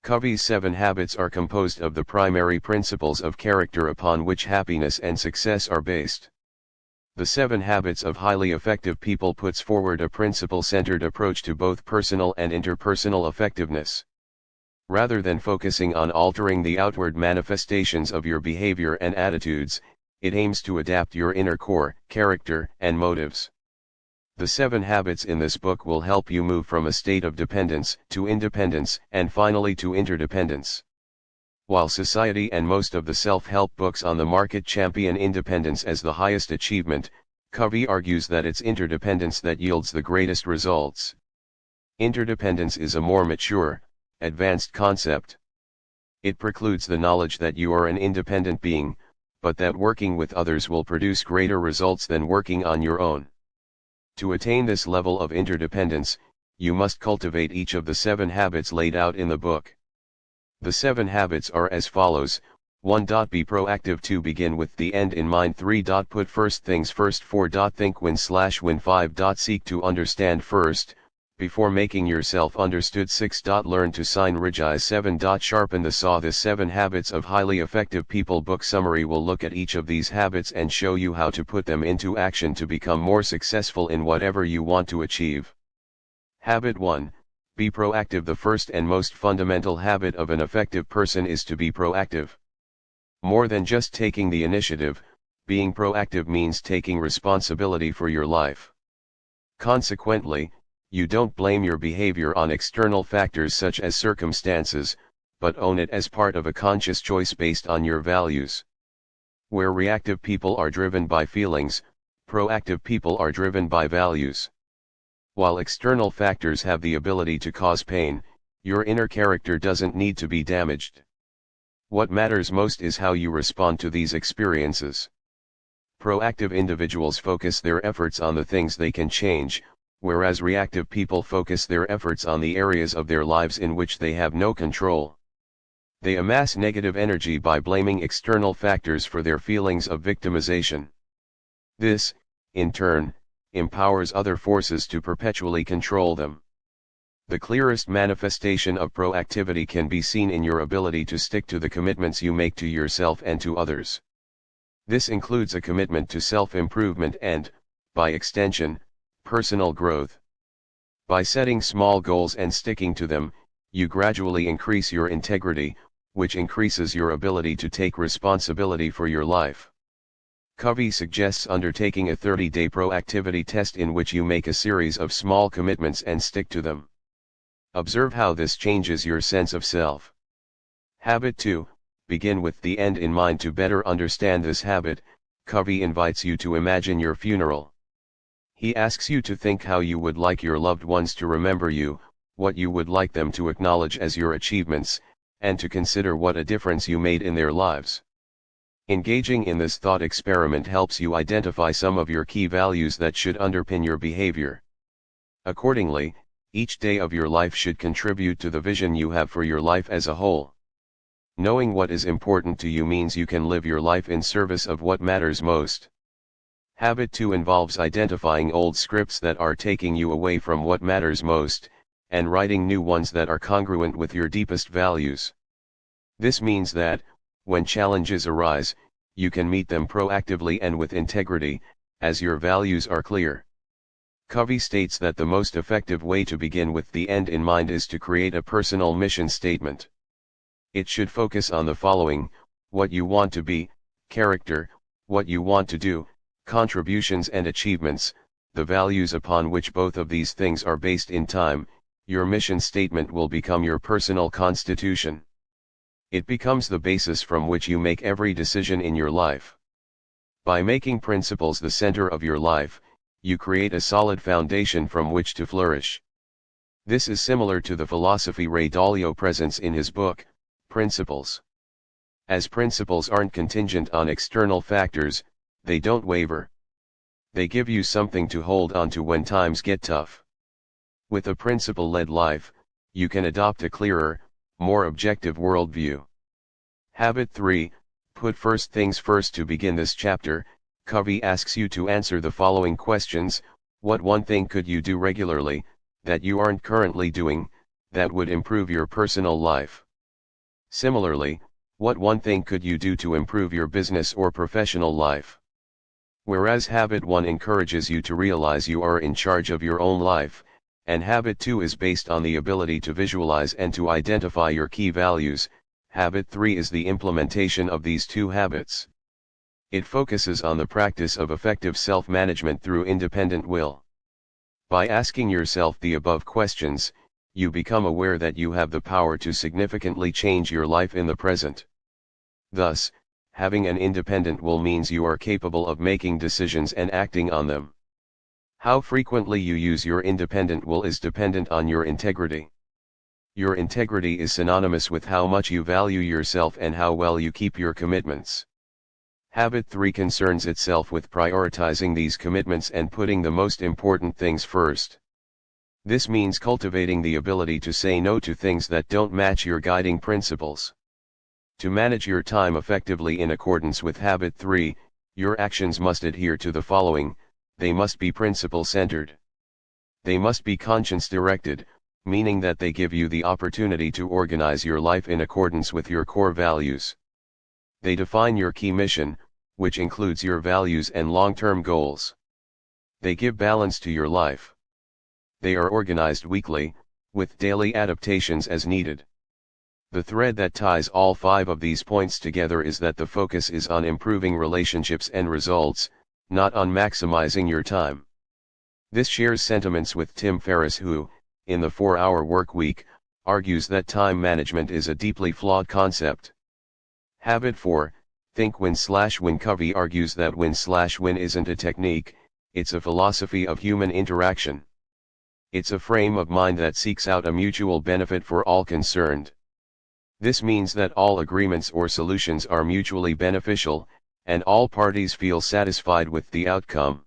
Covey's 7 habits are composed of the primary principles of character upon which happiness and success are based. The 7 habits of highly effective people puts forward a principle-centered approach to both personal and interpersonal effectiveness. Rather than focusing on altering the outward manifestations of your behavior and attitudes, it aims to adapt your inner core, character, and motives. The 7 habits in this book will help you move from a state of dependence to independence and finally to interdependence. While society and most of the self-help books on the market champion independence as the highest achievement, Covey argues that it's interdependence that yields the greatest results. Interdependence is a more mature, advanced concept. It precludes the knowledge that you are an independent being, but that working with others will produce greater results than working on your own. To attain this level of interdependence, you must cultivate each of the 7 habits laid out in the book. The 7 habits are as follows: 1. Be proactive. 2. Begin with the end in mind. 3. Put first things first. 4. Think win/win. 5. Seek to understand first, before making yourself understood. 6. Learn to synergize. 7. Sharpen the saw. The 7 Habits of Highly Effective People book summary will look at each of these habits and show you how to put them into action to become more successful in whatever you want to achieve. Habit 1. Be proactive. The first and most fundamental habit of an effective person is to be proactive. More than just taking the initiative, being proactive means taking responsibility for your life. Consequently, you don't blame your behavior on external factors such as circumstances, but own it as part of a conscious choice based on your values. Where reactive people are driven by feelings, proactive people are driven by values. While external factors have the ability to cause pain, your inner character doesn't need to be damaged. What matters most is how you respond to these experiences. Proactive individuals focus their efforts on the things they can change, whereas reactive people focus their efforts on the areas of their lives in which they have no control. They amass negative energy by blaming external factors for their feelings of victimization. This, in turn, empowers other forces to perpetually control them. The clearest manifestation of proactivity can be seen in your ability to stick to the commitments you make to yourself and to others. This includes a commitment to self-improvement and, by extension, personal growth. By setting small goals and sticking to them, you gradually increase your integrity, which increases your ability to take responsibility for your life. Covey suggests undertaking a 30-day proactivity test in which you make a series of small commitments and stick to them. Observe how this changes your sense of self. Habit 2. Begin with the end in mind. To better understand this habit, Covey invites you to imagine your funeral. He asks you to think how you would like your loved ones to remember you, what you would like them to acknowledge as your achievements, and to consider what a difference you made in their lives. Engaging in this thought experiment helps you identify some of your key values that should underpin your behavior. Accordingly, each day of your life should contribute to the vision you have for your life as a whole. Knowing what is important to you means you can live your life in service of what matters most. Habit 2 involves identifying old scripts that are taking you away from what matters most, and writing new ones that are congruent with your deepest values. This means that, when challenges arise, you can meet them proactively and with integrity, as your values are clear. Covey states that the most effective way to begin with the end in mind is to create a personal mission statement. It should focus on the following: what you want to be, character, what you want to do, contributions and achievements, the values upon which both of these things are based in time. Your mission statement will become your personal constitution. It becomes the basis from which you make every decision in your life. By making principles the center of your life, you create a solid foundation from which to flourish. This is similar to the philosophy Ray Dalio presents in his book, Principles. As principles aren't contingent on external factors, they don't waver. They give you something to hold on to when times get tough. With a principle-led life, you can adopt a clearer, more objective worldview. Habit 3. Put first things first. To begin this chapter, Covey asks you to answer the following questions: what one thing could you do regularly, that you aren't currently doing, that would improve your personal life? Similarly, what one thing could you do to improve your business or professional life? Whereas habit 1 encourages you to realize you are in charge of your own life, and habit 2 is based on the ability to visualize and to identify your key values, habit 3 is the implementation of these two habits. It focuses on the practice of effective self-management through independent will. By asking yourself the above questions, you become aware that you have the power to significantly change your life in the present. Thus, having an independent will means you are capable of making decisions and acting on them. How frequently you use your independent will is dependent on your integrity. Your integrity is synonymous with how much you value yourself and how well you keep your commitments. Habit 3 concerns itself with prioritizing these commitments and putting the most important things first. This means cultivating the ability to say no to things that don't match your guiding principles. To manage your time effectively in accordance with habit 3, your actions must adhere to the following: they must be principle-centered. They must be conscience-directed, meaning that they give you the opportunity to organize your life in accordance with your core values. They define your key mission, which includes your values and long-term goals. They give balance to your life. They are organized weekly, with daily adaptations as needed. The thread that ties all 5 of these points together is that the focus is on improving relationships and results, not on maximizing your time. This shares sentiments with Tim Ferriss, who, in the 4-Hour Workweek, argues that time management is a deeply flawed concept. Habit 4, Think Win/Win. Covey argues that win/win isn't a technique, it's a philosophy of human interaction. It's a frame of mind that seeks out a mutual benefit for all concerned. This means that all agreements or solutions are mutually beneficial, and all parties feel satisfied with the outcome.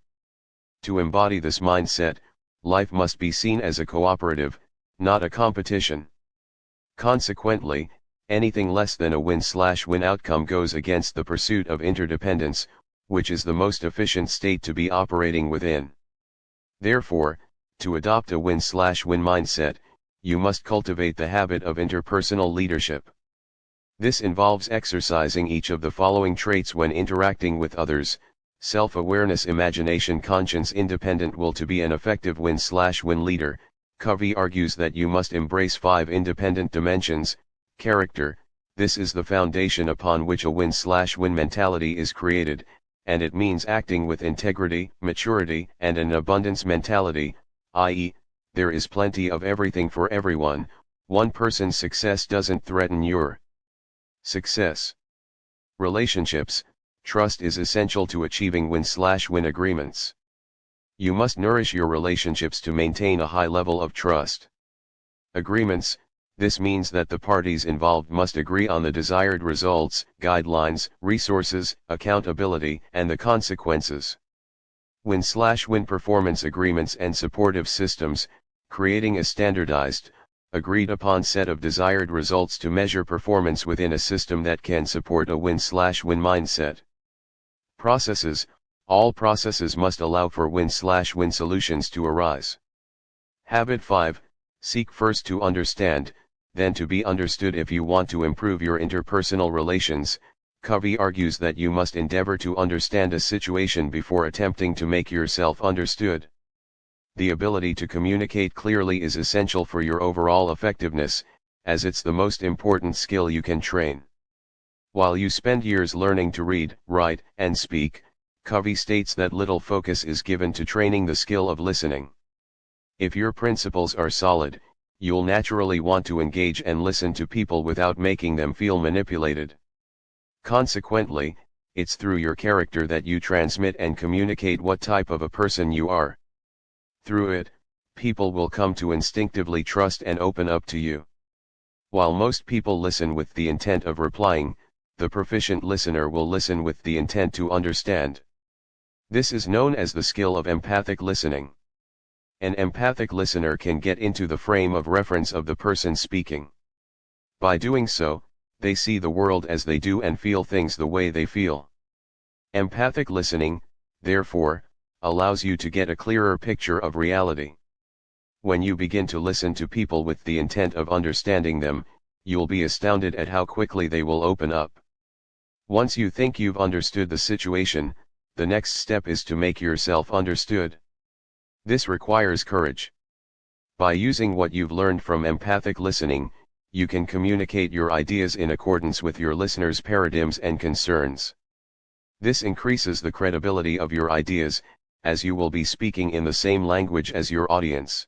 To embody this mindset, life must be seen as a cooperative, not a competition. Consequently, anything less than a win/win outcome goes against the pursuit of interdependence, which is the most efficient state to be operating within. Therefore, to adopt a win/win mindset, you must cultivate the habit of interpersonal leadership. This involves exercising each of the following traits when interacting with others: self-awareness, imagination, conscience, independent will. To be an effective win/win leader, Covey argues that you must embrace 5 independent dimensions. Character: this is the foundation upon which a win/win mentality is created, and it means acting with integrity, maturity, and an abundance mentality, i.e., there is plenty of everything for everyone. One person's success doesn't threaten your success. Relationships: trust is essential to achieving win/win agreements. You must nourish your relationships to maintain a high level of trust. Agreements: this means that the parties involved must agree on the desired results, guidelines, resources, accountability, and the consequences. Win/win performance agreements and supportive systems: creating a standardized, agreed-upon set of desired results to measure performance within a system that can support a win/win mindset. Processes: all processes must allow for win/win solutions to arise. Habit 5, Seek first to understand, then to be understood. If you want to improve your interpersonal relations, Covey argues that you must endeavor to understand a situation before attempting to make yourself understood. The ability to communicate clearly is essential for your overall effectiveness, as it's the most important skill you can train. While you spend years learning to read, write, and speak, Covey states that little focus is given to training the skill of listening. If your principles are solid, you'll naturally want to engage and listen to people without making them feel manipulated. Consequently, it's through your character that you transmit and communicate what type of a person you are. Through it, people will come to instinctively trust and open up to you. While most people listen with the intent of replying, the proficient listener will listen with the intent to understand. This is known as the skill of empathic listening. An empathic listener can get into the frame of reference of the person speaking. By doing so, they see the world as they do and feel things the way they feel. Empathic listening, therefore, allows you to get a clearer picture of reality. When you begin to listen to people with the intent of understanding them, you'll be astounded at how quickly they will open up. Once you think you've understood the situation, the next step is to make yourself understood. This requires courage. By using what you've learned from empathic listening, you can communicate your ideas in accordance with your listeners' paradigms and concerns. This increases the credibility of your ideas, as you will be speaking in the same language as your audience.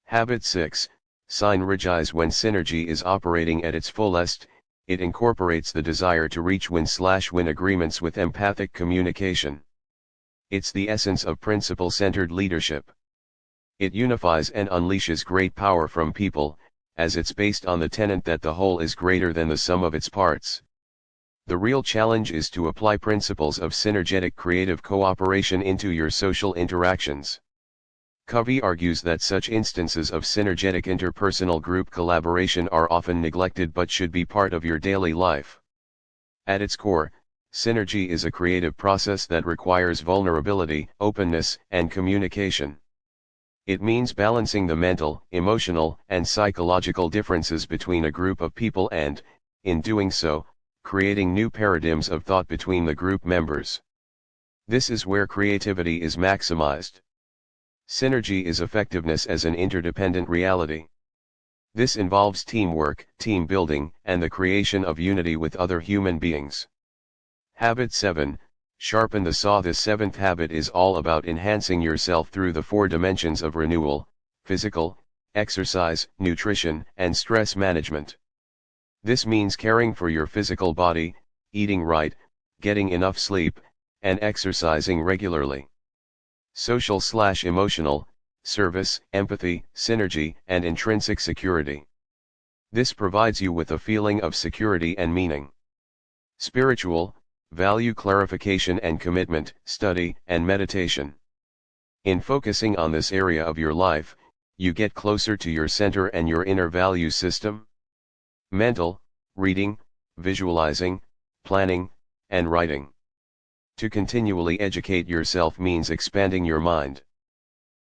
Habit 6, Synergize. When synergy is operating at its fullest, it incorporates the desire to reach win-win agreements with empathic communication. It's the essence of principle-centered leadership. It unifies and unleashes great power from people, as it's based on the tenet that the whole is greater than the sum of its parts. The real challenge is to apply principles of synergetic creative cooperation into your social interactions. Covey argues that such instances of synergetic interpersonal group collaboration are often neglected but should be part of your daily life. At its core, synergy is a creative process that requires vulnerability, openness, and communication. It means balancing the mental, emotional, and psychological differences between a group of people and, in doing so, creating new paradigms of thought between the group members. This is where creativity is maximized. Synergy is effectiveness as an interdependent reality. This involves teamwork, team building, and the creation of unity with other human beings. Habit 7, Sharpen the saw. This seventh habit is all about enhancing yourself through the 4 dimensions of renewal: physical, exercise, nutrition, and stress management. This means caring for your physical body, eating right, getting enough sleep, and exercising regularly. Social/emotional, service, empathy, synergy, and intrinsic security. This provides you with a feeling of security and meaning. Spiritual, value clarification and commitment, study, and meditation. In focusing on this area of your life, you get closer to your center and your inner value system. Mental, reading, visualizing, planning, and writing. To continually educate yourself means expanding your mind.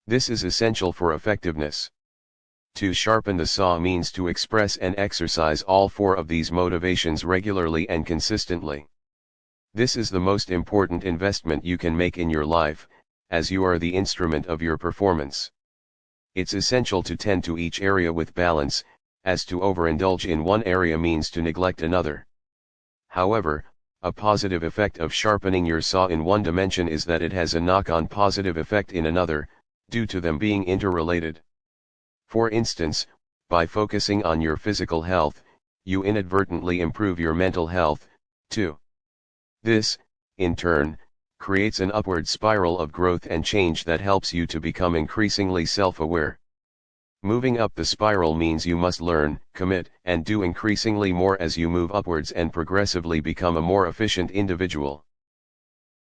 This is essential for effectiveness. To sharpen the saw means to express and exercise all 4 of these motivations regularly and consistently. This is the most important investment you can make in your life, as you are the instrument of your performance. It's essential to tend to each area with balance, as to overindulge in one area means to neglect another. However, a positive effect of sharpening your saw in one dimension is that it has a knock-on positive effect in another, due to them being interrelated. For instance, by focusing on your physical health, you inadvertently improve your mental health, too. This, in turn, creates an upward spiral of growth and change that helps you to become increasingly self-aware. Moving up the spiral means you must learn, commit, and do increasingly more as you move upwards and progressively become a more efficient individual.